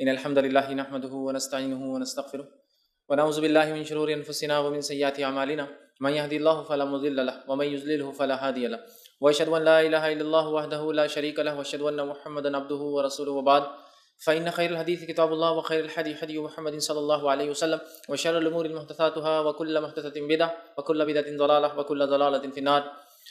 إن الحمد لله نحمده ونستعينه ونستغفره ونعوذ بالله من شرور أنفسنا ومن سيئات أعمالنا من يهدي الله فلا مضل له ومن يضلل فلا هادي له وأشهد أن لا إله إلا الله وحده لا شريك له وأشهد أن محمدا عبده ورسوله وبعد فإن خير الحديث كتاب الله وخير الهدي هدي محمد صلى الله عليه وسلم وشر الأمور محدثاتها وكل محدثة بدعة وكل بدعة ضلالة وكل ضلالة في النار.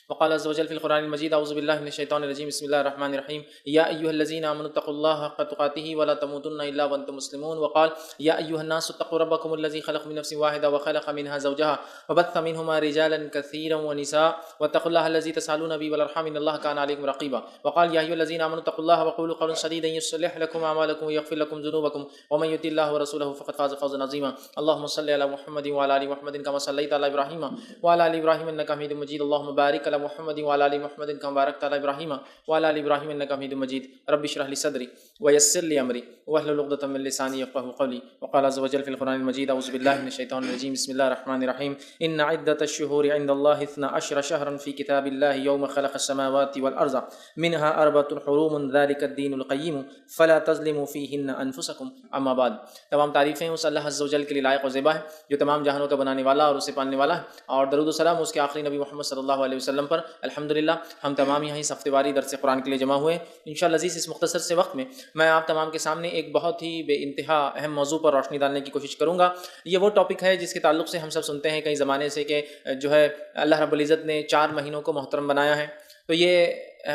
وقال عز وجل في القرآن المجيد أعوذ بالله من الشيطان الرجيم بسم الله الرحمن الرحيم يا أيها الذين آمنوا اتقوا الله حق تقاته ولا تموتن إلا وأنتم مسلمون. وقال يا أيها الناس اتقوا ربكم الذي خلق من نفس واحدة وخلق منها زوجها وبث منهما رجالا كثيرا ونساء واتقوا الله الذي تسألون به والأرحام إن الله كان عليكم رقيبا. وقال يا أيها الذين آمنوا اتقوا الله وقولوا قولا سديدا يصلح لكم أعمالكم ويغفر لكم ذنوبكم ومن يطع الله ورسوله فقد فاز فوزا عظيما. اللهم صل على محمد وعلى آل محمد كما صليت على إبراهيم وعلى آل إبراهيم إنك حميد مجيد. اللهم بارك على محمد وعلى آل محمد كما باركت على إبراهيم وعلى آل إبراهيم إنك حميد مجيد. رب اشرح لي صدري ويسر لي أمري واحلل عقدة من لساني يفقهوا قولي. وقال عز وجل في القرآن المجيد أعوذ بالله من الشيطان الرجيم بسم الله الرحمن الرحيم إن عدة الشهور عند الله 12 شهرا في كتاب الله يوم خلق السماوات والأرض منها أربعة حرم ذلك الدين القيم فلا تظلموا فيهن أنفسكم. أما بعد. تمام تعریفیں اس اللہ عز و جل کے لیے لائق و زیبا ہے جو تمام جہانوں کا بنانے والا اور اسے پالنے والا ہے، اور درود و سلام اس کے آخری نبی محمد صلی اللہ علیہ وسلم پر. الحمدللہ ہم تمام یہاں اس ہفتے واری درس قرآن کے لیے جمع ہوئے. انشاءاللہ عزیز اس مختصر سے وقت میں آپ تمام کے سامنے ایک بہت ہی بے انتہا اہم موضوع پر روشنی ڈالنے کی کوشش کروں گا. یہ وہ ٹاپک ہے جس کے تعلق سے ہم سب سنتے ہیں کئی زمانے سے کہ جو ہے اللہ رب العزت نے 4 مہینوں کو محترم بنایا ہے. تو یہ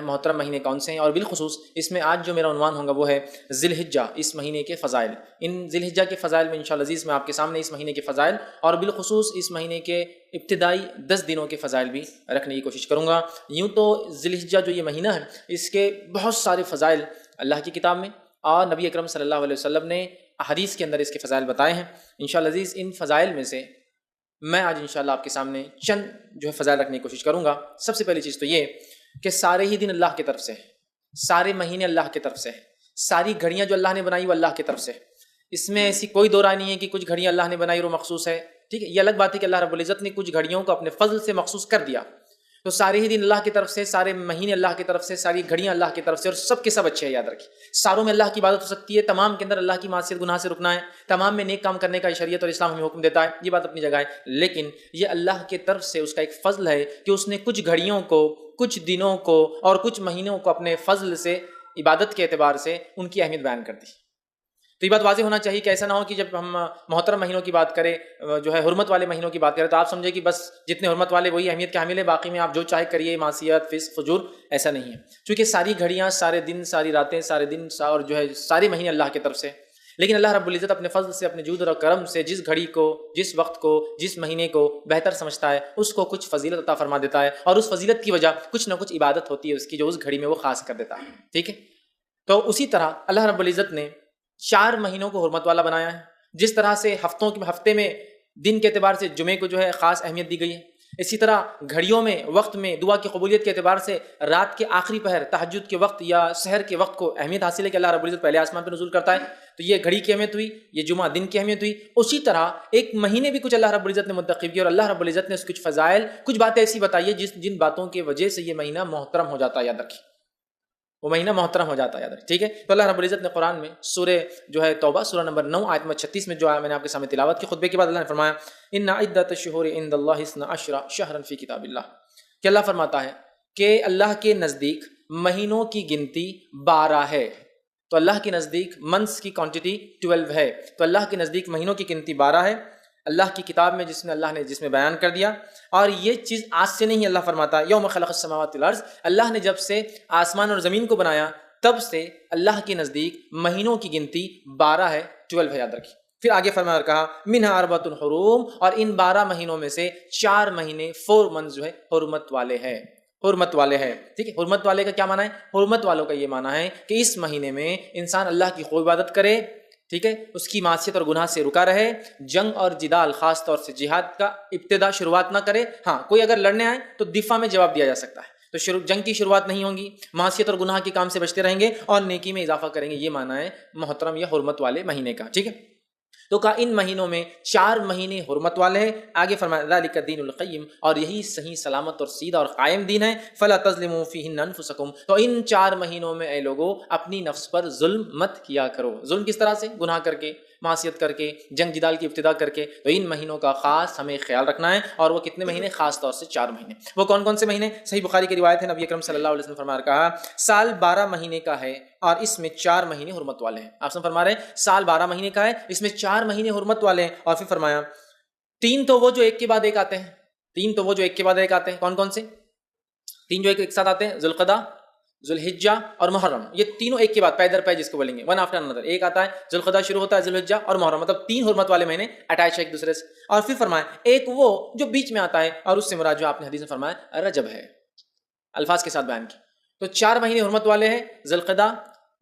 محترم مہینے کون سے ہیں، اور بالخصوص اس میں آج جو میرا عنوان ہوگا وہ ہے ذی الحجہ، اس مہینے کے فضائل. ان ذی الحجہ کے فضائل میں انشاءاللہ عزیز میں آپ کے سامنے اس مہینے کے فضائل اور بالخصوص اس مہینے کے ابتدائی 10 دنوں کے فضائل بھی رکھنے کی کوشش کروں گا. یوں تو ذی الحجہ جو یہ مہینہ ہے اس کے بہت سارے فضائل اللہ کی کتاب میں اور نبی اکرم صلی اللہ علیہ وسلم نے احادیث کے اندر اس کے فضائل بتائے ہیں. انشاءاللہ عزیز ان فضائل میں سے میں آج انشاءاللہ آپ کے سامنے چند جو ہے فضائل رکھنے کی کوشش کروں گا. سب سے پہلی چیز تو یہ کہ سارے ہی دن اللہ کی طرف سے، سارے مہینے اللہ کی طرف سے، ساری گھڑیاں جو اللہ نے بنائی وہ اللہ کی طرف سے. اس میں ایسی کوئی دو رائے نہیں ہے کہ کچھ گھڑیاں اللہ نے بنائی اور وہ مخصوص ہے. ٹھیک ہے، یہ الگ بات ہے کہ اللہ رب العزت نے کچھ گھڑیوں کو اپنے فضل سے مخصوص کر دیا. تو سارے ہی دن اللہ کی طرف سے، سارے مہینے اللہ کی طرف سے، ساری گھڑیاں اللہ کی طرف سے، اور سب کے سب اچھے ہیں. یاد رکھیے ساروں میں اللہ کی عبادت ہو سکتی ہے، تمام کے اندر اللہ کی معصیت گناہ سے رکنا ہے، تمام میں نیک کام کرنے کا شریعت اور اسلام ہمیں حکم دیتا ہے. یہ بات اپنی جگہ ہے، لیکن یہ اللہ کی طرف سے اس کا ایک فضل ہے کہ اس نے کچھ گھڑیوں کو، کچھ دنوں کو اور کچھ مہینوں کو اپنے فضل سے، عبادت کے اعتبار سے ان کی اہمیت بیان کر دی. تو یہ بات واضح ہونا چاہیے کہ ایسا نہ ہو کہ جب ہم محترم مہینوں کی بات کریں، جو ہے حرمت والے مہینوں کی بات کریں، تو آپ سمجھیں کہ بس جتنے حرمت والے وہی اہمیت کے حامل ہیں، باقی میں آپ جو چاہے کریے، معصیت، فسق، فجور. ایسا نہیں ہے، چونکہ ساری گھڑیاں، سارے دن، ساری راتیں، سارے دن اور جو ہے سارے مہینے اللہ کی طرف سے. لیکن اللہ رب العزت اپنے فضل سے، اپنے جود اور کرم سے جس گھڑی کو، جس وقت کو، جس مہینے کو بہتر سمجھتا ہے اس کو کچھ فضیلت عطا فرما دیتا ہے، اور اس فضیلت کی وجہ کچھ نہ کچھ عبادت ہوتی ہے اس کی جو اس گھڑی میں وہ خاص کر دیتا ہے. ٹھیک ہے، تو اسی طرح اللہ رب العزت نے 4 مہینوں کو حرمت والا بنایا ہے. جس طرح سے ہفتے میں دن کے اعتبار سے جمعے کو جو ہے خاص اہمیت دی گئی ہے، اسی طرح گھڑیوں میں، وقت میں، دعا کی قبولیت کے اعتبار سے رات کے آخری پہر، تہجد کے وقت یا سحر کے وقت کو اہمیت حاصل ہے کہ اللہ رب العزت پہلے آسمان پہ نزول کرتا ہے. تو یہ گھڑی کی اہمیت ہوئی، یہ جمعہ دن کی اہمیت ہوئی. اسی طرح ایک مہینے بھی کچھ اللہ رب العزت نے منتخب کیا، اور اللہ رب العزت نے اس کچھ فضائل، کچھ باتیں ایسی بتائی ہے جن باتوں کی وجہ سے یہ مہینہ محترم ہو جاتا ہے. یاد رکھیے وہ مہینہ محترم ہو جاتا ہے، یاد رکھیں. ٹھیک ہے، تو اللہ رب العزت نے قرآن میں سورہ جو ہے توبہ، سورہ نمبر 9 آیت نمبر 36 میں جو ہے میں نے آپ کے سامنے تلاوت کی، خطبے کے بعد اللہ نے فرمایا ان عدۃ الشہور عند اللہ 12 شہرا فی کتاب اللہ، کہ اللہ فرماتا ہے کہ اللہ کے نزدیک مہینوں کی گنتی 12 ہے. تو اللہ کے نزدیک منتھس کی کوانٹٹی 12 ہے. تو اللہ کے نزدیک مہینوں کی گنتی 12 ہے اللہ کی کتاب میں، اللہ نے جس میں بیان کر دیا. اور یہ چیز آج سے نہیں، اللہ فرماتا ہے یوم خلق السماوات والارض، اللہ نے جب سے آسمان اور زمین کو بنایا تب سے اللہ کے نزدیک مہینوں کی گنتی 12 ہے، 12 ہے. یاد رکھیے. پھر آگے فرمایا اور کہا منہا اربعۃ حرم، اور ان 12 مہینوں میں سے 4 مہینے 4 منتھ جو ہے حرمت والے ہیں، حرمت والے ہیں. ٹھیک ہے، حرمت والے کا کیا معنی ہے؟ حرمت والوں کا یہ معنی ہے کہ اس مہینے میں انسان اللہ کی خوب عبادت کرے. ٹھیک ہے، اس کی معصیت اور گناہ سے رکا رہے، جنگ اور جدال، خاص طور سے جہاد کا ابتدا شروعات نہ کرے. ہاں کوئی اگر لڑنے آئے تو دفاع میں جواب دیا جا سکتا ہے، تو جنگ کی شروعات نہیں ہوگی. معصیت اور گناہ کے کام سے بچتے رہیں گے اور نیکی میں اضافہ کریں گے. یہ معنی ہے محترم یا حرمت والے مہینے کا. ٹھیک ہے، تو کہا ان مہینوں میں 4 مہینے حرمت والے ہیں. آگے فرمایا ذالک الدین القیم، اور یہی صحیح سلامت اور سیدھا اور قائم دین ہے. فلا تظلموا فیہن انفسکم، تو ان 4 مہینوں میں اے لوگوں اپنی نفس پر ظلم مت کیا کرو. ظلم کس طرح سے؟ گناہ کر کے، معصیت کر کے، جنگ جدال کی ابتدا کر کے. تو ان مہینوں کا خاص ہمیں خیال رکھنا ہے. اور وہ کتنے مہینے؟ خاص طور سے 4 مہینے. وہ کون کون سے مہینے؟ صحیح بخاری کی روایت ہے، نبی اکرم صلی اللہ علیہ وسلم فرما کہا سال 12 مہینے کا ہے اور اس میں 4 مہینے حرمت والے ہیں. آپ فرما رہے ہیں سال 12 مہینے کا ہے، اس میں 4 مہینے حرمت والے ہیں. اور پھر فرمایا 3 تو وہ جو ایک کے بعد ایک آتے ہیں. 3 تو وہ جو ایک کے بعد ایک آتے ہیں. کون کون سے 3 جو ایک ساتھ آتے ہیں؟ ذوالقعدہ، ذوالحجہ اور محرم. یہ تینوں ایک کے بعد پے در پے جس کو بولیں گے، ون آفٹر انادر. ایک آتا ہے ذوالقعدہ شروع ہوتا ہے، ذوالحجہ اور محرم، مطلب 3 حرمت والے مہینے اٹیچ ہے ایک دوسرے سے. اور پھر فرمایا ایک وہ جو بیچ میں آتا ہے، اور اس سے مراد جو آپ نے حدیث میں فرمایا رجب ہے، الفاظ کے ساتھ بیان کی. تو 4 مہینے حرمت والے ہیں، ذوالقعدہ،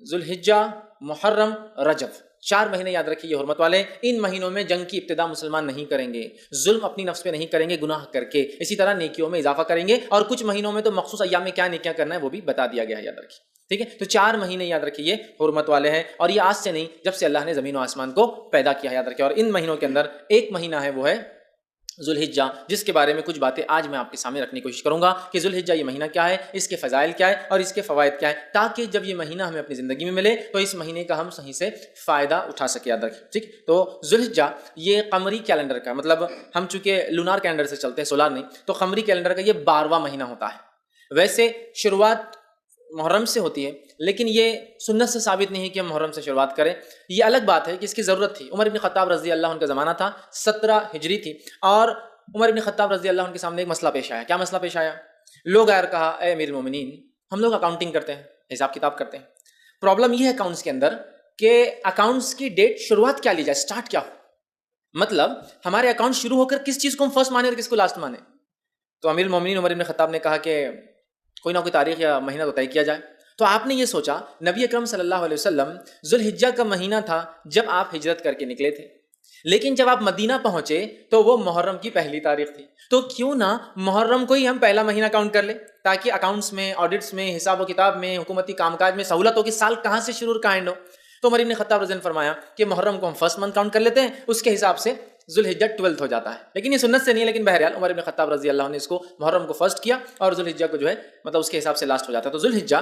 ذوالحجہ، محرم، رجب. 4 مہینے یاد رکھیے یہ حرمت والے. ان مہینوں میں جنگ کی ابتدا مسلمان نہیں کریں گے، ظلم اپنی نفس پہ نہیں کریں گے گناہ کر کے، اسی طرح نیکیوں میں اضافہ کریں گے. اور کچھ مہینوں میں تو مخصوص ایام میں کیا نیکیاں کرنا ہے وہ بھی بتا دیا گیا ہے، یاد رکھیے. ٹھیک ہے، تو 4 مہینے یاد رکھیے حرمت والے ہیں. اور یہ آج سے نہیں، جب سے اللہ نے زمین و آسمان کو پیدا کیا ہے، یاد رکھیے. اور ان مہینوں کے اندر ایک مہینہ ہے وہ ہے ذوالحجہ، جس کے بارے میں کچھ باتیں آج میں آپ کے سامنے رکھنے کی کوشش کروں گا کہ ذوالحجہ یہ مہینہ کیا ہے، اس کے فضائل کیا ہے اور اس کے فوائد کیا ہے، تاکہ جب یہ مہینہ ہمیں اپنی زندگی میں ملے تو اس مہینے کا ہم صحیح سے فائدہ اٹھا سکے. یاد رکھیں. ٹھیک، تو ذوالحجہ یہ قمری کیلنڈر کا، مطلب ہم چونکہ لونار کیلنڈر سے چلتے ہیں، سولار نہیں، تو قمری کیلنڈر کا یہ 12واں مہینہ ہوتا ہے. ویسے شروعات محرم سے ہوتی ہے، لیکن یہ سنت سے ثابت نہیں ہے کہ ہم محرم سے شروعات کریں. یہ الگ بات ہے کہ اس کی ضرورت تھی. عمر بن خطاب رضی اللہ عنہ کا زمانہ تھا، 17 ہجری تھی، اور عمر بن خطاب رضی اللہ عنہ کے سامنے ایک مسئلہ پیش آیا. کیا مسئلہ پیش آیا؟ لوگ آئے اور کہا اے امیر المومنین، ہم لوگ اکاؤنٹنگ کرتے ہیں، حساب کتاب کرتے ہیں. پرابلم یہ ہے اکاؤنٹس کے اندر کہ اکاؤنٹس کی ڈیٹ شروعات کیا لی جائے، سٹارٹ کیا ہو. مطلب ہمارے اکاؤنٹ شروع ہو کر کس چیز کو ہم فرسٹ مانے اور کس کو لاسٹ مانے. تو امیر المومنین عمر بن خطاب نے کہا کہ کوئی نہ کوئی تاریخ یا مہینہ تو طے کیا جائے. تو آپ نے یہ سوچا نبی اکرم صلی اللہ علیہ وسلم ذوالحجہ کا مہینہ تھا جب آپ ہجرت کر کے نکلے تھے، لیکن جب آپ مدینہ پہنچے تو وہ محرم کی پہلی تاریخ تھی. تو کیوں نہ محرم کو ہی ہم پہلا مہینہ کاؤنٹ کر لیں، تاکہ اکاؤنٹس میں، آڈٹس میں، حساب و کتاب میں، حکومتی کام کاج میں سہولت ہو کہ سال کہاں سے شروع کہاں اینڈ ہو. تو عمر بن خطاب رضی اللہ عنہ نے فرمایا کہ محرم کو ہم فرسٹ منتھ کاؤنٹ کر لیتے ہیں، اس کے حساب سے ذوالحجہ 12 ہو جاتا ہے. لیکن یہ سنت سے نہیں ہے، لیکن بہرحال عمر بن خطاب رضی اللہ عنہ نے اس کو محرم کو فرسٹ کیا اور ذوالحجہ کو جو ہے مطلب اس کے حساب سے لاسٹ ہو جاتا ہے. تو ذوالحجہ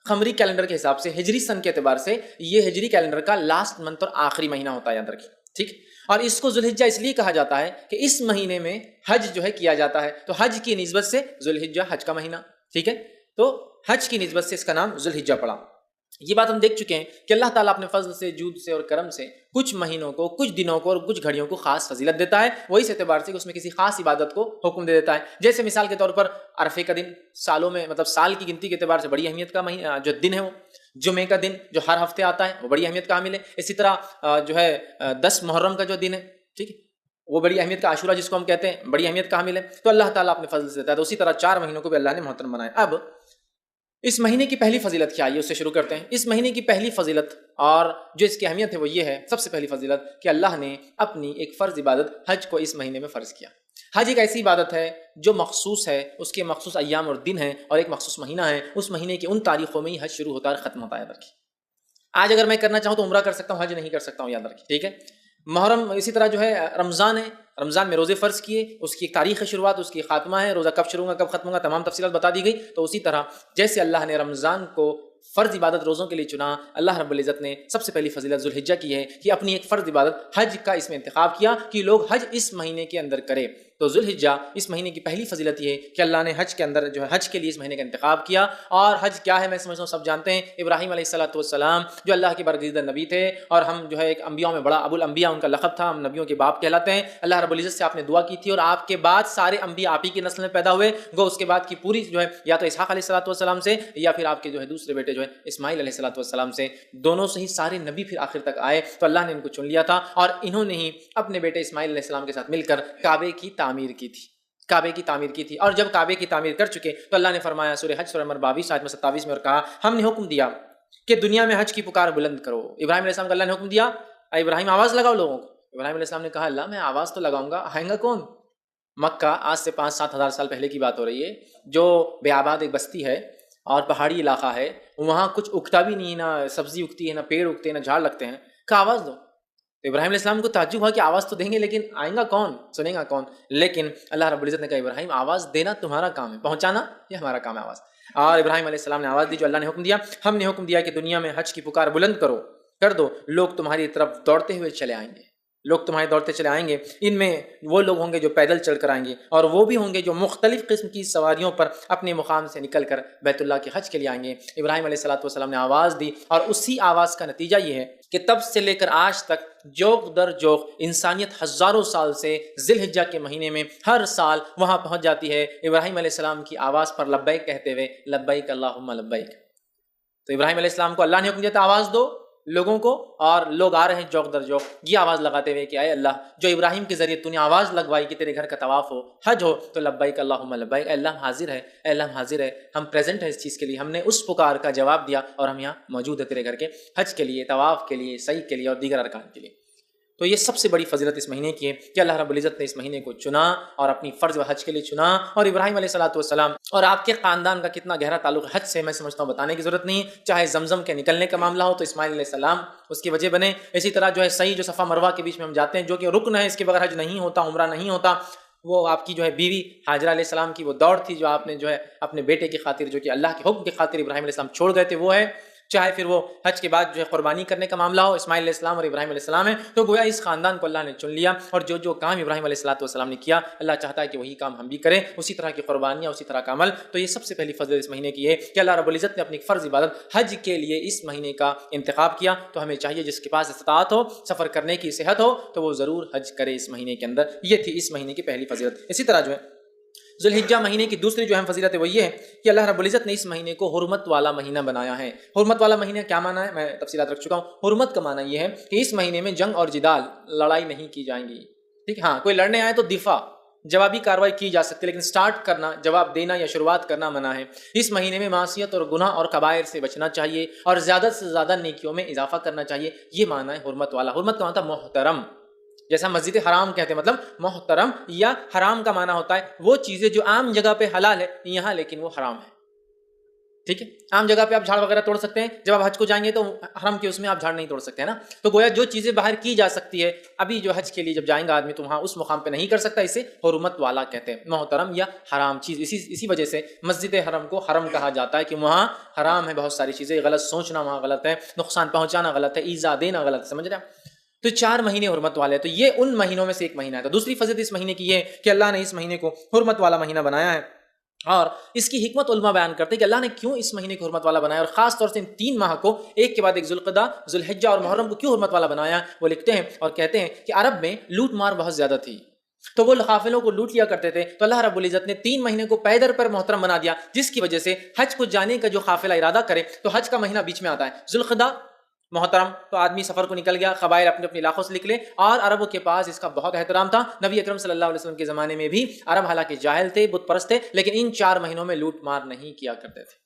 قمری کیلنڈر کے حساب سے، ہجری سن کے اعتبار سے، یہ ہجری کیلنڈر کا لاسٹ منتھ اور آخری مہینہ ہوتا ہے، یاد رکھیے. ٹھیک، اور اس کو ذوالحجہ اس لیے کہا جاتا ہے کہ اس مہینے میں حج جو ہے کیا جاتا ہے. تو حج کی نسبت سے ذوالحجہ حج کا مہینہ. ٹھیک ہے، تو حج کی نسبت سے اس کا نام ذوالحجہ پڑا. یہ بات ہم دیکھ چکے ہیں کہ اللہ تعالیٰ اپنے فضل سے، جود سے اور کرم سے کچھ مہینوں کو، کچھ دنوں کو اور کچھ گھڑیوں کو خاص فضیلت دیتا ہے، وہ اس اعتبار سے کہ اس میں کسی خاص عبادت کو حکم دے دیتا ہے. جیسے مثال کے طور پر عرفے کا دن سالوں میں، مطلب سال کی گنتی کے اعتبار سے بڑی اہمیت کا مہینہ جو دن ہے، وہ جمعے کا دن جو ہر ہفتے آتا ہے وہ بڑی اہمیت کا حامل ہے. اسی طرح جو ہے 10 محرم کا جو دن ہے، ٹھیک ہے، وہ بڑی اہمیت کا، عاشورہ جس کو ہم کہتے ہیں، بڑی اہمیت کا حامل ہے. تو اللہ تعالیٰ اپنے فضل سے دیتا ہے. تو اسی طرح 4 مہینوں کو بھی اللہ نے محترم بنایا. اب اس مہینے کی پہلی فضیلت کیا ہے، اس سے شروع کرتے ہیں. اس مہینے کی پہلی فضیلت اور جو اس کی اہمیت ہے وہ یہ ہے، سب سے پہلی فضیلت کہ اللہ نے اپنی ایک فرض عبادت حج کو اس مہینے میں فرض کیا. حج ایک ایسی عبادت ہے جو مخصوص ہے، اس کے مخصوص ایام اور دن ہیں اور ایک مخصوص مہینہ ہے. اس مہینے کی ان تاریخوں میں ہی حج شروع ہوتا ہے اور ختم ہوتا ہے. یاد رکھیے، آج اگر میں کرنا چاہوں تو عمرہ کر سکتا ہوں، حج نہیں کر سکتا ہوں، یاد رکھیے. ٹھیک ہے، محرم اسی طرح جو ہے رمضان ہے، رمضان میں روزے فرض کیے، اس کی ایک تاریخ شروعات، اس کی خاتمہ ہے، روزہ کب شروع ہوگا کب ختم ہوگا، تمام تفصیلات بتا دی گئی. تو اسی طرح جیسے اللہ نے رمضان کو فرض عبادت روزوں کے لیے چنا، اللہ رب العزت نے سب سے پہلی فضیلت ذوالحجہ کی ہے کہ اپنی ایک فرض عبادت حج کا اس میں انتخاب کیا کہ لوگ حج اس مہینے کے اندر کرے. تو ذوالحجہ اس مہینے کی پہلی فضیلت یہ ہے کہ اللہ نے حج کے اندر جو ہے حج کے لیے اس مہینے کا انتخاب کیا. اور حج کیا ہے میں سمجھتا ہوں سب جانتے ہیں. ابراہیم علیہ الصلوۃ والسلام جو اللہ کے برگزیدہ نبی تھے اور ہم جو ہے ایک انبیاء میں بڑا ابو الانبیاء ان کا لقب تھا، ہم نبیوں کے باپ کہلاتے ہیں. اللہ رب العزت سے آپ نے دعا کی تھی اور آپ کے بعد سارے انبیاء آپ ہی کی نسل میں پیدا ہوئے. گو اس کے بعد کی پوری جو ہے یا تو اسحاق علیہ الصلوۃ والسلام سے یا پھر آپ کے جو ہے دوسرے بیٹے جو ہے اسماعیل علیہ الصلوۃ والسلام سے، دونوں سے ہی سارے نبی پھر آخر تک آئے. تو اللہ نے ان کو چن لیا تھا اور انہوں نے ہی اپنے بیٹے اسماعیل علیہ السلام کے ساتھ مل کر کعبے کی تعمیر کی تھی. کعبے کی تعمیر کی تھی. اور جب کعبے کی تعمیر کر چکے تو اللہ نے فرمایا سورہ حج سورہ نمبر 22 آیت 27 میں اور کہا ہم نے حکم دیا کہ دنیا میں حج کی پکار بلند کرو. ابراہیم علیہ السلام کو اللہ نے حکم دیا اے ابراہیم آواز لگاؤ لوگوں کو. ابراہیم علیہ السلام نے کہا اللہ میں آواز تو لگاؤں گا، آئیں گا کون؟ مکہ آج سے 5-7 ہزار سال پہلے کی بات ہو رہی ہے، جو بے آباد ایک بستی ہے اور پہاڑی علاقہ ہے، وہاں کچھ اگتا بھی نہیں، نہ سبزی اگتی ہے، نہ پیڑ اگتے ہیں، نہ جھاڑ لگتے ہیں. کہا آواز دو. تو ابراہیم علیہ السلام کو تعجب ہوا کہ آواز تو دیں گے لیکن آئیں گا کون، سنیں گا کون؟ لیکن اللہ رب العزت نے کہا ابراہیم آواز دینا تمہارا کام ہے، پہنچانا یہ ہمارا کام ہے آواز. اور ابراہیم علیہ السلام نے آواز دی جو اللہ نے حکم دیا. ہم نے حکم دیا کہ دنیا میں حج کی پکار بلند کر دو، لوگ تمہاری طرف دوڑتے ہوئے چلے آئیں گے، لوگ تمہارے دوڑتے چلے آئیں گے. ان میں وہ لوگ ہوں گے جو پیدل چل کر آئیں گے، اور وہ بھی ہوں گے جو مختلف قسم کی سواریوں پر اپنے مقام سے نکل کر بیت اللہ کے حج کے لیے آئیں گے. ابراہیم علیہ السلام نے آواز دی، اور اسی آواز کا نتیجہ یہ ہے کہ تب سے لے کر آج تک جوق در جوق انسانیت ہزاروں سال سے ذی الحجہ کے مہینے میں ہر سال وہاں پہنچ جاتی ہے ابراہیم علیہ السلام کی آواز پر لبیک کہتے ہوئے، لبیک اللہم لبیک. تو ابراہیم علیہ السلام کو اللہ نے حکم دیا تھا آواز دو لوگوں کو، اور لوگ آ رہے ہیں جوق در جوق یہ آواز لگاتے ہوئے کہ اے اللہ جو ابراہیم کے ذریعے تو نے آواز لگوائی کہ تیرے گھر کا طواف ہو، حج ہو، تو لبیک اللہم لبیک، اے اللہ ہم حاضر ہے، اے اللہ ہم حاضر ہے، ہم پریزنٹ ہے اس چیز کے لیے، ہم نے اس پکار کا جواب دیا اور ہم یہاں موجود ہے تیرے گھر کے حج کے لیے، طواف کے لیے، سعی کے لیے اور دیگر ارکان کے لیے. تو یہ سب سے بڑی فضیلت اس مہینے کی ہے کہ اللہ رب العزت نے اس مہینے کو چنا اور اپنی فرض و حج کے لیے چنا. اور ابراہیم علیہ السلام اور آپ کے خاندان کا کتنا گہرا تعلق حج سے میں سمجھتا ہوں بتانے کی ضرورت نہیں. چاہے زمزم کے نکلنے کا معاملہ ہو تو اسماعیل علیہ السلام اس کی وجہ بنے، اسی طرح جو ہے صحیح جو صفا مروہ کے بیچ میں ہم جاتے ہیں جو کہ رکن ہے، اس کے بغیر حج نہیں ہوتا، عمرہ نہیں ہوتا. وہ آپ کی جو ہے بیوی ہاجرہ علیہ السلام کی وہ دوڑ تھی جو آپ نے جو ہے اپنے بیٹے کی خاطر جو کہ اللہ کے حکم کی خاطر ابراہیم علیہ السلام چھوڑ گئے تھے وہ ہے. چاہے پھر وہ حج کے بعد جو ہے قربانی کرنے کا معاملہ ہو، اسماعیل علیہ السلام اور ابراہیم علیہ السلام ہے. تو گویا اس خاندان کو اللہ نے چن لیا، اور جو کام ابراہیم علیہ السلام نے کیا اللہ چاہتا ہے کہ وہی کام ہم بھی کریں، اسی طرح کی قربانیاں، اسی طرح کا عمل. تو یہ سب سے پہلی فضل اس مہینے کی ہے کہ اللہ رب العزت نے اپنی فرض عبادت حج کے لیے اس مہینے کا انتخاب کیا. تو ہمیں چاہیے جس کے پاس استطاعت ہو، سفر کرنے کی صحت ہو، تو وہ ضرور حج کرے اس مہینے کے اندر. یہ تھی اس مہینے کی پہلی فضیلت. اسی طرح جو ہے ذو الحجہ مہینے کی دوسری جو اہم فضیلت ہے وہ یہ ہے کہ اللہ رب العزت نے اس مہینے کو حرمت والا مہینہ بنایا ہے. حرمت والا مہینہ کیا معنی ہے میں تفصیلات رکھ چکا ہوں. حرمت کا معنی یہ ہے کہ اس مہینے میں جنگ اور جدال، لڑائی نہیں کی جائیں گی. ٹھیک، ہاں کوئی لڑنے آئے تو دفاع، جوابی کارروائی کی جا سکتی، لیکن سٹارٹ کرنا، جواب دینا یا شروعات کرنا منع ہے. اس مہینے میں معصیت اور گناہ اور کبائر سے بچنا چاہیے اور زیادہ سے زیادہ نیکیوں میں اضافہ کرنا چاہیے. یہ معنی ہے حرمت والا. حرمت کا مطلب محترم، جیسا مسجد حرام کہتے ہیں مطلب محترم، یا حرام کا معنی ہوتا ہے وہ چیزیں جو عام جگہ پہ حلال ہے یہاں لیکن وہ حرام ہے. ٹھیک ہے، عام جگہ پہ آپ جھاڑ وغیرہ توڑ سکتے ہیں، جب آپ حج کو جائیں گے تو حرم کے اس میں آپ جھاڑ نہیں توڑ سکتے ہیں نا. تو گویا جو چیزیں باہر کی جا سکتی ہے ابھی جو حج کے لیے جب جائیں گا آدمی تو وہاں اس مقام پہ نہیں کر سکتا، اسے حرمت والا کہتے ہیں، محترم یا حرام چیز. اسی وجہ سے مسجد حرم کو حرم کہا جاتا ہے کہ وہاں حرام ہے بہت ساری چیزیں، غلط سوچنا وہاں غلط ہے، نقصان پہنچانا غلط ہے، ایذا دینا غلط ہے. سمجھ رہے ہیں؟ تو 4 مہینے حرمت والے ہیں. تو یہ ان مہینوں میں سے ایک مہینہ ہے. تو دوسری فضیلت اس مہینے کی یہ ہے کہ اللہ نے اس مہینے کو حرمت والا مہینہ بنایا ہے. اور اس کی حکمت علماء بیان کرتے ہیں کہ اللہ نے کیوں اس مہینے کو حرمت والا بنایا، اور خاص طور سے ان 3 ماہ کو ایک کے بعد ایک ذوالقعدہ، ذوالحجہ اور محرم کو کیوں حرمت والا بنایا. وہ لکھتے ہیں اور کہتے ہیں کہ عرب میں لوٹ مار بہت زیادہ تھی، تو وہ قافلوں کو لوٹ لیا کرتے تھے. تو اللہ رب العزت نے 3 مہینے کو پیدر پر محترم بنا دیا، جس کی وجہ سے حج کو جانے کا جو قافلہ ارادہ کرے تو حج کا مہینہ بیچ میں آتا ہے. ذوالقعدہ محترم، تو آدمی سفر کو نکل گیا، قبائل اپنے اپنے علاقوں سے نکلے، اور عربوں کے پاس اس کا بہت احترام تھا. نبی اکرم صلی اللہ علیہ وسلم کے زمانے میں بھی عرب حالانکہ جاہل تھے، بت پرست تھے، لیکن ان 4 مہینوں میں لوٹ مار نہیں کیا کرتے تھے.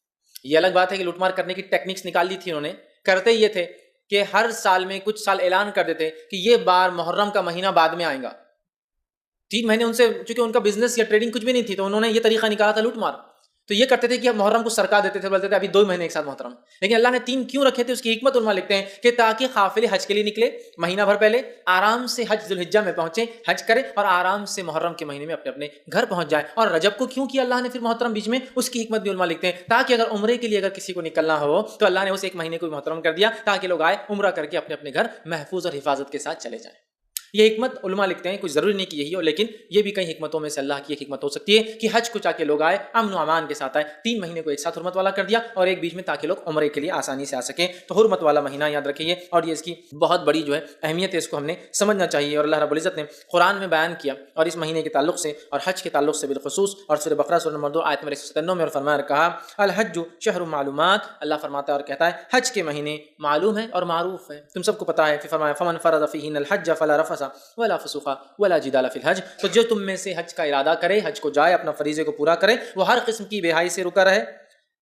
یہ الگ بات ہے کہ لوٹ مار کرنے کی ٹیکنیکس نکال لی تھی انہوں نے، کرتے یہ تھے کہ ہر سال میں کچھ سال اعلان کر دیتے کہ یہ بار محرم کا مہینہ بعد میں آئے گا. 3 مہینے ان سے چونکہ ان کا بزنس یا ٹریڈنگ کچھ بھی نہیں تھی تو انہوں نے یہ طریقہ نکالا تھا لوٹ مار. تو یہ کرتے تھے کہ محرم کو سرکا دیتے تھے، بولتے تھے ابھی 2 مہینے ایک ساتھ محترم. لیکن اللہ نے 3 کیوں رکھے تھے اس کی حکمت علماء لکھتے ہیں کہ تاکہ قافلے حج کے لیے نکلے مہینہ بھر پہلے، آرام سے حج ذوالحجہ میں پہنچے، حج کرے، اور آرام سے محرم کے مہینے میں اپنے اپنے گھر پہنچ جائے. اور رجب کو کیوں کیا اللہ نے پھر محترم بیچ میں، اس کی حکمت بھی علماء لکھتے ہیں تاکہ اگر عمرے کے لیے اگر کسی کو نکلنا ہو تو اللہ نے اس 1 مہینے کو بھی محترم کر دیا تاکہ لوگ آئے عمرہ کر کے اپنے اپنے گھر محفوظ اور حفاظت کے ساتھ چلے جائیں. یہ حکمت علماء لکھتے ہیں، کچھ ضروری نہیں کہ یہی ہو، لیکن یہ بھی کئی حکمتوں میں سے اللہ کی ایک حکمت ہو سکتی ہے کہ حج کو چاہ کے لوگ آئے امن و امان کے ساتھ آئے. 3 مہینے کو ایک ساتھ حرمت والا کر دیا اور ایک بیچ میں تاکہ لوگ عمرے کے لیے آسانی سے آ سکیں. تو حرمت والا مہینہ یاد رکھیے، اور یہ اس کی بہت بڑی جو ہے اہمیت ہے، اس کو ہم نے سمجھنا چاہیے. اور اللہ رب العزت نے قرآن میں بیان کیا اور اس مہینے کے تعلق سے اور حج کے تعلق سے بالخصوص، اور سورہ بقرہ سورہ نمبر 2 آیت نمبر 197 میں اور فرمایا کہا الحج شہر معلومات. اللہ فرماتا ہے اور کہتا ہے حج کے مہینے معلوم ہے اور معروف ہے، تم سب کو پتہ ہے. پھر فرمایا فمن فرض فیہن الحج فلا رفث ولا فسوق ولا جدال فی الحج. تو جو تم میں سے حج کا ارادہ کرے، حج کو جائے، اپنا فریضے کو پورا کرے، وہ ہر قسم کی بے حیائی سے رکا رہے،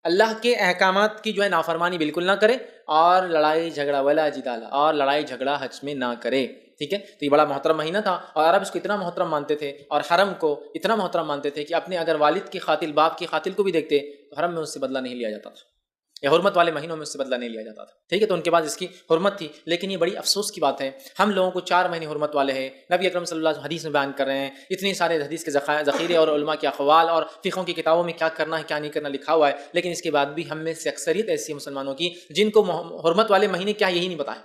اللہ کے احکامات کی جو ہے نافرمانی بالکل نہ کرے، اور لڑائی جھگڑا ولا جدال، اور لڑائی جھگڑا حج میں نہ کرے. ٹھیک ہے، تو یہ بڑا محترم مہینہ تھا اور عرب اس کو اتنا محترم مانتے تھے اور حرم کو اتنا محترم مانتے تھے کہ اپنے اگر والد کی قاتل، باپ کی قاتل کو بھی دیکھتے تو حرم میں اس سے بدلہ نہیں لیا جاتا تھا. یا حرمت والے مہینوں میں اس سے بدلہ نہیں لیا جاتا تھا. ٹھیک ہے, تو ان کے پاس اس کی حرمت تھی. لیکن یہ بڑی افسوس کی بات ہے, ہم لوگوں کو 4 مہینے حرمت والے ہیں. نبی اکرم صلی اللہ علیہ وسلم حدیث میں بیان کر رہے ہیں, اتنے سارے حدیث کے ذخیرے اور علماء کے اقوال اور فقہوں کی کتابوں میں کیا کرنا ہے کیا نہیں کرنا لکھا ہوا ہے. لیکن اس کے بعد بھی ہم میں سے اکثریت ایسی مسلمانوں کی جن کو حرمت والے مہینے کیا یہی نہیں پتا ہے.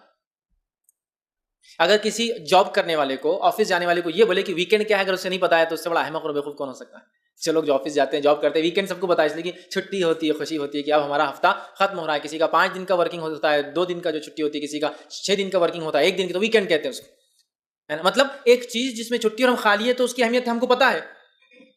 اگر کسی جاب کرنے والے کو, آفس جانے والے کو یہ بولے کہ ویکینڈ کیا ہے, اگر اسے نہیں پتا ہے تو اس سے بڑا احمق اور بیوقوف کون ہو سکتا ہے. جو لوگ جو آفس جاتے ہیں, جاب کرتے ہیں, ویکینڈ سب کو پتا ہے, اس لیے کہ چھٹی ہوتی ہے, خوشی ہوتی ہے کہ اب ہمارا ہفتہ ختم ہو رہا ہے. کسی کا 5 دن کا ورکنگ ہوتا ہے, 2 دن کا جو چھٹی ہوتی ہے, کسی کا 6 دن کا ورکنگ ہوتا ہے, 1 دن کی, تو ویکینڈ کہتے ہیں اس کو. مطلب ایک چیز جس میں چھٹی اور ہم خالی ہے تو اس کی اہمیت ہم کو پتا ہے.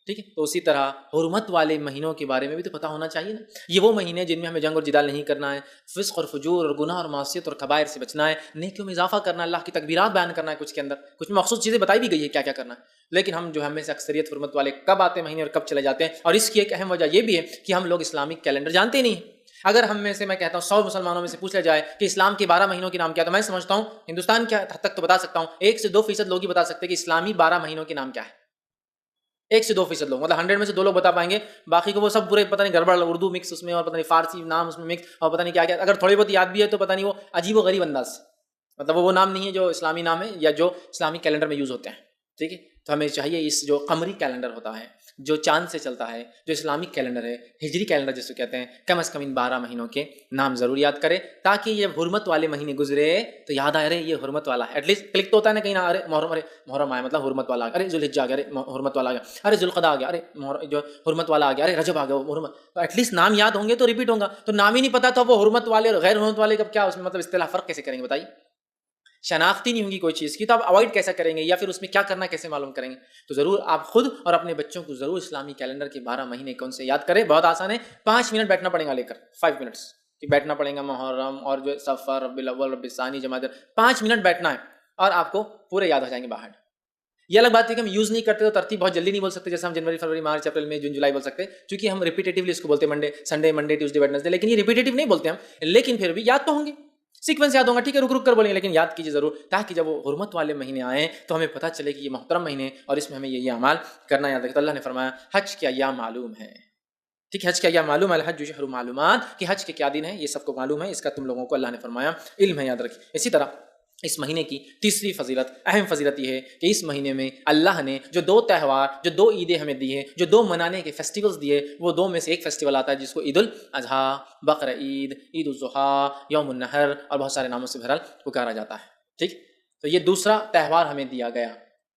ٹھیک ہے, تو اسی طرح حرمت والے مہینوں کے بارے میں بھی تو پتہ ہونا چاہیے نا. یہ وہ مہینے جن میں ہمیں جنگ اور جدال نہیں کرنا ہے, فسق اور فجور اور گناہ اور معصیت اور کبائر سے بچنا ہے, نیکیوں میں اضافہ کرنا ہے, اللہ کی تکبیرات بیان کرنا ہے, کچھ کے اندر کچھ مخصوص چیزیں بتائی بھی گئی ہے کیا کیا کرنا ہے. لیکن ہم جو ہم میں سے اکثریت حرمت والے کب آتے ہیں مہینے اور کب چلے جاتے ہیں, اور اس کی ایک اہم وجہ یہ بھی ہے کہ ہم لوگ اسلامک کیلنڈر جانتے نہیں ہیں. اگر ہم میں سے, میں کہتا ہوں 100 مسلمانوں میں سے پوچھ لیا جائے کہ اسلام کے 12 مہینوں کے نام کیا, تو میں سمجھتا ہوں ہندوستان کے حد تک تو بتا سکتا ہوں 1 سے 2% لوگ ہی بتا سکتے ہیں کہ اسلامی 12 مہینوں کے نام کیا ہے. 1 سے 2% لوگ, مطلب 100 میں سے 2 لوگ بتا پائیں گے, باقی کو وہ سب پورے پتہ نہیں گڑبڑ, اردو مکس اس میں اور پتہ نہیں فارسی نام اس میں مکس اور پتہ نہیں کیا کیا. اگر تھوڑی بہت یاد بھی ہے تو پتہ نہیں وہ عجیب و غریب انداز, مطلب وہ نام نہیں ہے جو اسلامی نام ہے یا جو اسلامی کیلنڈر میں یوز ہوتے ہیں. ٹھیک ہے, تو ہمیں چاہیے اس جو قمری کیلنڈر ہوتا ہے, جو چاند سے چلتا ہے, جو اسلامک کیلنڈر ہے, ہجری کیلنڈر جس کو کہتے ہیں, کم از کم ان 12 مہینوں کے نام ضرور یاد کرے, تاکہ یہ حرمت والے مہینے گزرے تو یاد آئے, ارے یہ حرمت والا ہے. ایٹ لیسٹ کلک تو ہوتا ہے نا کہیں, ارے محرم آیا مطلب حرمت والا, ارے ذوالحجہ آ گیا, ارے حرمت والا آ گیا, ارے ذوالقعدہ آ گیا, ارے جو حرمت والا آ گیا, ارے رجب آ گیا, وہ حرمت. تو ایٹ لیسٹ نام یاد ہوں گے تو ریپیٹ ہوگا. تو نام ہی نہیں پتا تھا وہ حرمت والے اور غیر حرمت والے کا کیا اس میں مطلب اصطلاح فرق کیسے کریں گے بتائیے. شناختی نہیں ہوگی کوئی چیز کی تو آپ اوائڈ کیسے کریں گے, یا پھر اس میں کیا کرنا کیسے معلوم کریں گے. تو ضرور آپ خود اور اپنے بچوں کو ضرور اسلامی کیلنڈر کے 12 مہینے کون سے یاد کریں. بہت آسان ہے, 5 منٹ بیٹھنا پڑے گا, لے کر 5 منٹس کہ بیٹھنا پڑے گا. محرم اور جو صفر, ربیع الاول, ربیع الثانی, جمادی, 5 منٹ بیٹھنا ہے اور آپ کو پورے یاد ہو جائیں گے باہر. یہ الگ بات ہے کہ ہم یوز نہیں کرتے تو ترتیب بہت جلدی نہیں بول سکتے, جیسے ہم جنوری, فروری, مارچ, اپریل, مئی, جون, جولائی بول سکتے, کیونکہ ہم ریپیٹیٹیولی اس کو بولتے ہیں Monday, Sunday, Monday, Tuesday, Wednesday. لیکن یہ ریپیٹیٹیو نہیں بولتے ہم, لیکن پھر بھی یاد تو ہوں گے, سیکوینس یاد ہوگا. ٹھیک ہے, رک رک کر بولیں گے, لیکن یاد کیجیے ضرور, تاکہ جب وہ حرمت والے مہینے آئیں تو ہمیں پتہ چلے کہ یہ محترم مہینے اور اس میں ہمیں یہ اعمال کرنا یاد رکھے. تو اللہ نے فرمایا حج کے ایام معلوم ہے. ٹھیک ہے, حج کے ایام معلوم ہے, الحج شہر معلومات, کہ حج کے کیا دن ہیں یہ سب کو معلوم ہے, اس کا تم لوگوں کو اللہ نے فرمایا علم ہے, یاد رکھیں. اسی طرح اس مہینے کی تیسری فضیلت, اہم فضیلت یہ ہے کہ اس مہینے میں اللہ نے جو 2 تہوار, جو 2 عیدیں ہمیں دی ہیں, جو 2 منانے کے فیسٹیولز دیے, وہ 2 میں سے ایک فیسٹیول آتا ہے جس کو عید الاضحیٰ, بقر عید, عید الضحیٰ, یوم النحر اور بہت سارے ناموں سے بہرحال پکارا جاتا ہے. ٹھیک, تو یہ دوسرا تہوار ہمیں دیا گیا.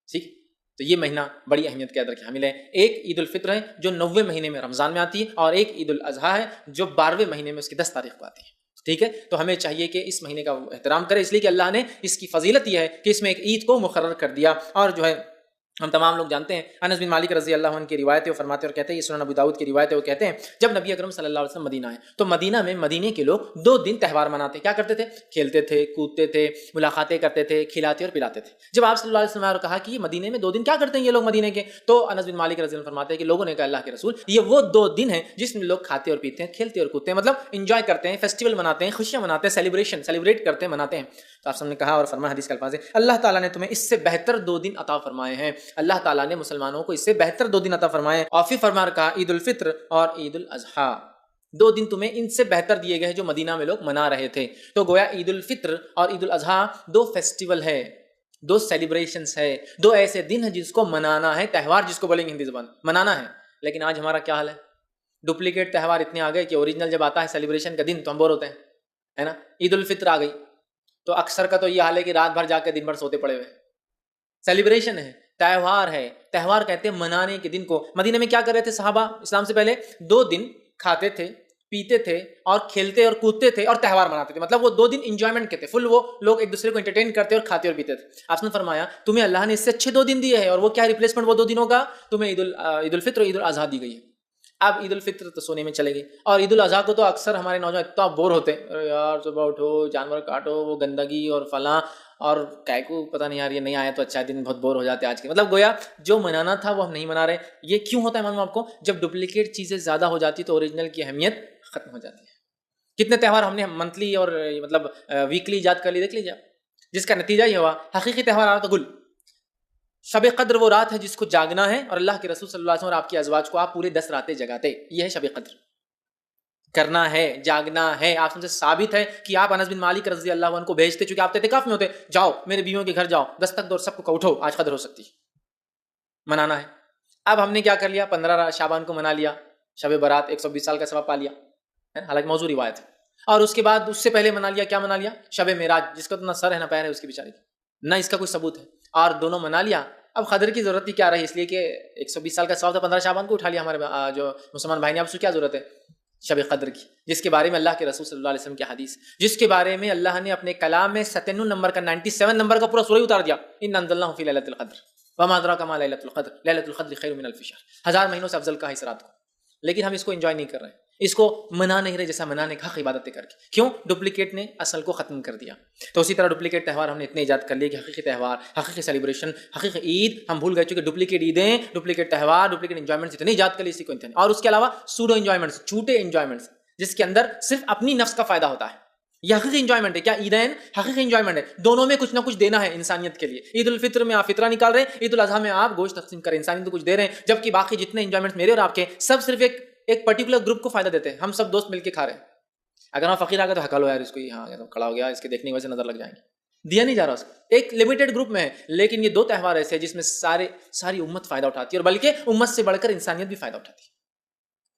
ٹھیک, تو یہ مہینہ بڑی اہمیت کے اندر حامل ہے. ایک عید الفطر ہے جو 90ویں مہینے میں رمضان میں آتی ہے, اور ایک عید الاضحیٰ ہے جو 12ویں مہینے میں اس کی 10 تاریخ کو آتی ہے. ٹھیک ہے, تو ہمیں چاہیے کہ اس مہینے کا احترام کرے, اس لیے کہ اللہ نے اس کی فضیلت یہ ہے کہ اس میں ایک عید کو مقرر کر دیا. اور جو ہے ہم تمام لوگ جانتے ہیں, انس بن مالک رضی اللہ عنہ کی روایت ہے, وہ فرماتے اور کہتے ہیں, یہ سنن ابو داؤد کی روایت ہے, وہ کہتے ہیں جب نبی اکرم صلی اللہ علیہ وسلم مدینہ آئے تو مدینہ میں مدینے کے لوگ 2 دن تہوار مناتے. کیا کرتے تھے؟ کھیلتے تھے, کودتے تھے, ملاقاتیں کرتے تھے, کھلاتے اور پلاتے تھے. جب آپ صلی اللہ علیہ وسلم نے کہا کہ یہ مدینے میں 2 دن کیا کرتے ہیں یہ لوگ مدینے کے, تو انس بن مالک رضی اللہ عنہ فرماتے ہیں کہ لوگوں نے کہا اللہ کے رسول, یہ وہ 2 دن ہیں جس میں لوگ کھاتے اور پیتے ہیں, کھیلتے اور کودتے ہیں, مطلب انجوائے کرتے ہیں, فیسٹیول مناتے ہیں, خوشیاں مناتے ہیں, سیلیبریٹ کرتے ہیں, مناتے ہیں. تو آپ نے کہا اور فرمایا حدیث کے الفاظ ہے, اللہ تعالیٰ نے تمہیں اس سے بہتر 2 دن عطا فرمائے ہیں. اللہ تعالیٰ نے مسلمانوں کو اس سے بہتر 2 دن عطا فرمائے. اور پھر فرما کہا عید الفطر اور عید الاضحیٰ, 2 دن تمہیں ان سے بہتر دیے گئے جو مدینہ میں لوگ منا رہے تھے. تو گویا عید الفطر اور عید الاضحیٰ 2 فیسٹیول ہے, 2 سیلیبریشنز ہے, 2 ایسے دن ہیں جس کو منانا ہے, تہوار جس کو بولیں گے ہندی زبان منانا ہے. لیکن آج ہمارا کیا حال ہے, ڈپلیکیٹ تہوار اتنے آ گئے کہ اوریجنل جب آتا ہے سیلیبریشن کا دن تو ہم بور ہوتے ہیں, ہے نا. عید الفطر آ گئی تو اکثر کا تو یہ حال ہے کہ رات بھر جا کے دن بھر سوتے پڑے ہوئے. سیلیبریشن ہے, تہوار ہے, تہوار کہتے ہیں منانے کے دن کو. مدینہ میں کیا کر رہے تھے صحابہ اسلام سے پہلے؟ 2 دن کھاتے تھے, پیتے تھے اور کھیلتے اور کودتے تھے اور تہوار مناتے تھے. مطلب وہ 2 دن انجوائمنٹ کے تھے, فل وہ لوگ ایک دوسرے کو انٹرٹین کرتے اور کھاتے اور پیتے تھے. آپ نے فرمایا تمہیں اللہ نے اس سے اچھے 2 دن دیے ہیں, اور وہ کیا ریپلیسمنٹ وہ 2 دنوں کا, تمہیں عید الفطر اور عید الاضحیٰ دی گئی ہے. اب عید الفطر تو سونے میں چلے گئی, اور عید الاضحیٰ کو تو اکثر ہمارے نوجوان اتنا بور ہوتے ہیں, یار صبح اٹھو, جانور کاٹو, وہ گندگی اور فلاں, اور کائکو پتہ نہیں یار یہ نہیں آیا تو اچھا دن, بہت بور ہو جاتے ہیں آج کے. مطلب گویا جو منانا تھا وہ ہم نہیں منا رہے. یہ کیوں ہوتا ہے معلوم آپ کو؟ جب ڈپلیکیٹ چیزیں زیادہ ہو جاتی تو اوریجنل کی اہمیت ختم ہو جاتی ہے. کتنے تہوار ہم نے منتھلی اور مطلب ویکلی ایجاد کر لی, دیکھ لیجیے, جس کا نتیجہ یہ ہوا حقیقی تہوار آ تو گل. شب قدر وہ رات ہے جس کو جاگنا ہے, اور اللہ کے رسول صلی اللہ علیہ وسلم اور آپ کی ازواج کو آپ پورے 10 راتیں جگاتے, یہ ہے شب قدر. کرنا ہے، جاگنا ہے. آپ سے ثابت ہے کہ آپ انس بن مالک رضی اللہ عنہ کو بھیجتے چونکہ آپ اعتکاف میں ہوتے، جاؤ میرے بیویوں کے گھر جاؤ، دستک دو، سب کو اٹھو، آج قدر ہو سکتی ہے، منانا ہے. اب ہم نے کیا کر لیا، 15 شعبان کو منا لیا، شب برات 120 سال کا ثواب پا لیا، حالانکہ موضوع روایت ہے. اور اس کے بعد اس سے پہلے منا لیا، کیا منا لیا، شب معراج، جس کا تو نہ سر ہے نہ پیر ہے اس کی بیچارے کی، نہ اس کا کوئی ثبوت ہے، اور دونوں منا لیا. اب قدر کی ضرورت ہی کیا رہی، اس لیے کہ 120 سال کا ثواب تھا، 15 شعبان کو اٹھا لیا ہمارے جو مسلمان بھائی نے. اب اس کو کیا ضرورت ہے شب قدر کی، جس کے بارے میں اللہ کے رسول صلی اللہ علیہ وسلم کی حدیث، جس کے بارے میں اللہ نے اپنے کلام میں 97 نمبر کا 97 نمبر کا پورا سورہ اتار دیا، انا انزلناہ فی لیلۃ القدر وما ادراک ما لیلۃ القدر لیلۃ القدر خیر من الف شہر، 1000 مہینوں سے افضل کا ہے اس رات کو. لیکن ہم اس کو انجوائے نہیں کر رہے ہیں، اس کو منا نہیں رہے جیسا منانے کا حق عبادتیں کر کے. کیوں؟ ڈپلیکیٹ نے اصل کو ختم کر دیا. تو اسی طرح ڈپلیکیٹ تہوار ہم نے اتنے ایجاد کر لیے کہ حقیقی تہوار، حقیقی سیلیبریشن، حقیقی عید ہم بھول گئے، چونکہ ڈپلیکیٹ عیدیں، ڈپلیکیٹ تہوار، ڈپلیکیٹ انجوائمنٹس اتنے ایجاد کر لیے اسی کو انتہا. اور اس کے علاوہ سوڈو انجوائمنٹس، جھوٹے انجوائمنٹس، جس کے اندر صرف اپنی نفس کا فائدہ ہوتا ہے. یہ حقیقی انجوائمنٹ ہے کیا؟ عیدین حقیقی انجوائمنٹ ہے، دونوں میں کچھ نہ کچھ دینا ہے انسانیت کے لیے. عید الفطر میں آپ فطرہ نکال رہے ہیں، عید الاضحیٰ میں آپ گوشت تقسیم کریں، انسانیت کو کچھ دے رہے ہیں، جبکہ باقی جتنے انجوائمنٹ میرے اور آپ کے سب صرف ایک پرٹیکولر گروپ کو فائدہ دیتے ہیں. ہم سب دوست مل کے کھا رہے ہیں. اگر ہم فقیر آ گئے تو ہکا لو یار اس کو، ہاں کھڑا ہو گیا، اس کے دیکھنے کی وجہ سے نظر لگ جائیں گے. دیا نہیں جا رہا اس کو، ایک لمیٹڈ گروپ میں ہے. لیکن یہ دو تہوار ایسے ہیں جس میں ساری امت فائدہ اٹھاتی ہے، اور بلکہ امت سے بڑھ کر انسانیت بھی فائدہ اٹھاتی ہے.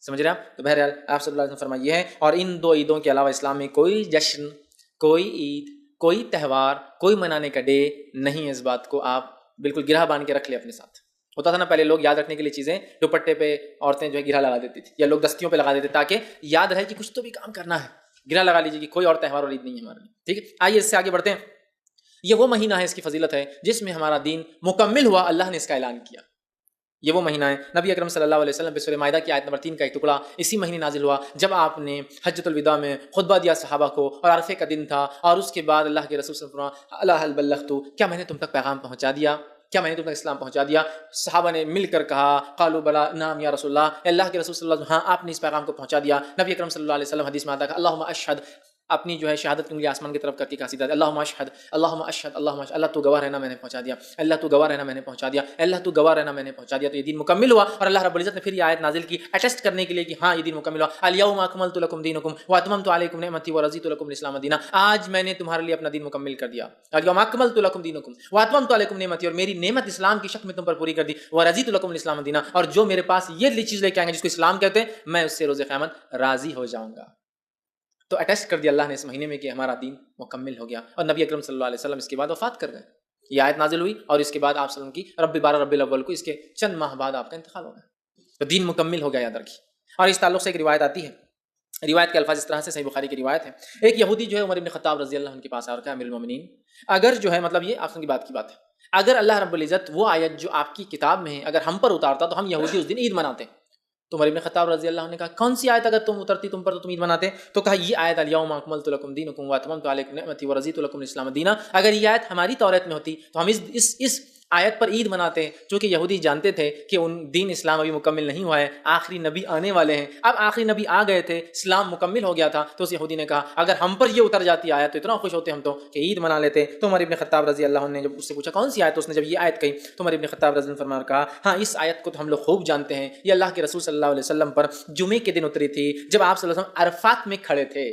سمجھ رہے ہیں آپ؟ تو بہرحال آپ صلی اللہ علیہ وسلم فرمائیے ہے. اور ان دو عیدوں کے علاوہ اسلام میں کوئی جشن، کوئی عید، کوئی تہوار، کوئی منانے کا ڈے نہیں ہے. اس بات کو آپ بالکل گرہ باندھ کے رکھ لیں اپنے ساتھ. ہوتا تھا نا پہلے، لوگ یاد رکھنے کے لیے چیزیں دوپٹے پہ عورتیں جو ہے گرہ لگا دیتی تھی، یا لوگ دستیوں پہ لگا دیتے تاکہ یاد رہے کہ کچھ تو بھی کام کرنا ہے. گرہ لگا لیجیے کہ کوئی اور تہوار اور عید نہیں ہے ہمارے لیے. ٹھیک ہے، آئیے اس سے آگے بڑھتے ہیں. یہ وہ مہینہ ہے، اس کی فضیلت ہے جس میں ہمارا دین مکمل ہوا، اللہ نے اس کا اعلان کیا. یہ وہ مہینہ ہے. نبی اکرم صلی اللہ علیہ وسلم پہ سورہ مائدہ کی آیت نمبر 3 کا ایک ٹکڑا اسی مہینے نازل ہوا جب آپ نے حجۃ الوداع میں خطبہ دیا صحابہ کو، اور عرفے کا دن تھا. اور اس کے بعد اللہ کے رسول صلی اللہ علیہ وسلم فرمایا الا هل بلغت، کیا میں نے تم تک پیغام پہنچا دیا، کیا میں نے تم تک اسلام پہنچا دیا؟ صحابہ نے مل کر کہا قالوا بلا نعم یا رسول اللہ، اللہ کے رسول صلی اللہ علیہ وسلم ہاں آپ نے اس پیغام کو پہنچا دیا. نبی اکرم صلی اللہ علیہ وسلم حدیث میں آتا ہے اللہم اشہد، اپنی جو ہے شہادت کی انگلی آسمان کی طرف کر کے کہا سیدھا اللہم اشہد اللہم اشہد اللہم اشہد، اللہ تو گواہ رہنا میں نے پہنچا دیا، اللہ تو گواہ رہنا میں نے پہنچا دیا، اللہ تو گواہ رہنا میں نے پہنچا دیا. تو یہ دین مکمل ہوا. اور اللہ رب العزت نے پھر یہ آیت نازل کی اٹیسٹ کرنے کے لیے کہ ہاں یہ دین مکمل ہوا. الیوم اکملت لکم دینکم واتممت علیکم نعمتی ورضیت لکم الاسلام دینا، آج میں نے تمہارے لیے اپنا دین مکمل کر دیا. الیوم اکملت لکم دینکم واتممت علیکم نعمتی، اور میری نعمت اسلام کی شکل میں تم پر پوری کر دی. ورضیت لکم الاسلام دینا، اور جو میرے پاس یہ چیز لے کے آئیں گے جس کو اسلام کہتے ہیں، میں اس سے روز قیامت راضی ہو جاؤں گا. تو اٹیسٹ کر دیا اللہ نے اس مہینے میں کہ ہمارا دین مکمل ہو گیا. اور نبی اکرم صلی اللہ علیہ وسلم اس کے بعد وفات کر گئے. یہ آیت نازل ہوئی اور اس کے بعد آپ صلی اللہ علیہ وسلم کی ربی 12 ربیع الاول کو، اس کے چند ماہ بعد آپ کا انتقال ہو گیا. تو دین مکمل ہو گیا، یاد رکھیے. اور اس تعلق سے ایک روایت آتی ہے، روایت کے الفاظ اس طرح سے، صحیح بخاری کی روایت ہے. ایک یہودی جو ہے عمر بن خطاب رضی اللہ عنہ کے پاس آ کہا امیر المومنین، اگر جو ہے مطلب یہ آپ کی بات ہے، اگر اللہ رب العزت وہ آیت جو آپ کی کتاب میں ہے اگر ہم پر اتارتا تو ہم یہودی اس دن عید مناتے. تو عمر بن خطاب رضی اللہ عنہ نے کہا کون سی آیت اگر تم اترتی تم پر تو تم عید مناتے؟ تو کہا یہ آیت الیوم اکملت لکم دینکم واتممت علیکم نعمتی ورضیت لکم الاسلام دینا. اگر یہ آیت ہماری توریت میں ہوتی تو ہم اس آیت پر عید مناتے ہیں، چونکہ یہودی جانتے تھے کہ ان دین اسلام ابھی مکمل نہیں ہوا ہے، آخری نبی آنے والے ہیں. اب آخری نبی آ گئے تھے، اسلام مکمل ہو گیا تھا. تو اس یہودی نے کہا اگر ہم پر یہ اتر جاتی آیت تو اتنا خوش ہوتے ہم تو کہ عید منا لیتے. تو عمر بن خطاب رضی اللہ عنہ نے جب اس سے پوچھا کون سی آیت، تو اس نے جب یہ آیت کہی تو عمر بن خطاب رضی اللہ عنہ نے کہا ہاں اس آیت کو تو ہم لوگ خوب جانتے ہیں، یہ اللہ کے رسول صلی اللہ علیہ وسلم پر جمعے کے دن اتری تھی جب آپ صلی اللہ علیہ وسلم عرفات میں کھڑے تھے.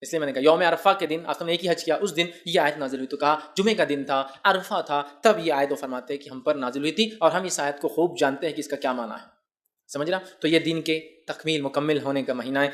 اس لیے میں نے کہا یوم عرفہ کے دن آپ نے ایک ہی حج کیا، اس دن یہ آیت نازل ہوئی. تو کہا جمعے کا دن تھا، عرفہ تھا، تب یہ آیت وہ فرماتے ہیں کہ ہم پر نازل ہوئی تھی اور ہم اس آیت کو خوب جانتے ہیں کہ اس کا کیا معنی ہے. سمجھ رہا؟ تو یہ دین کے تکمیل مکمل ہونے کا مہینہ ہے.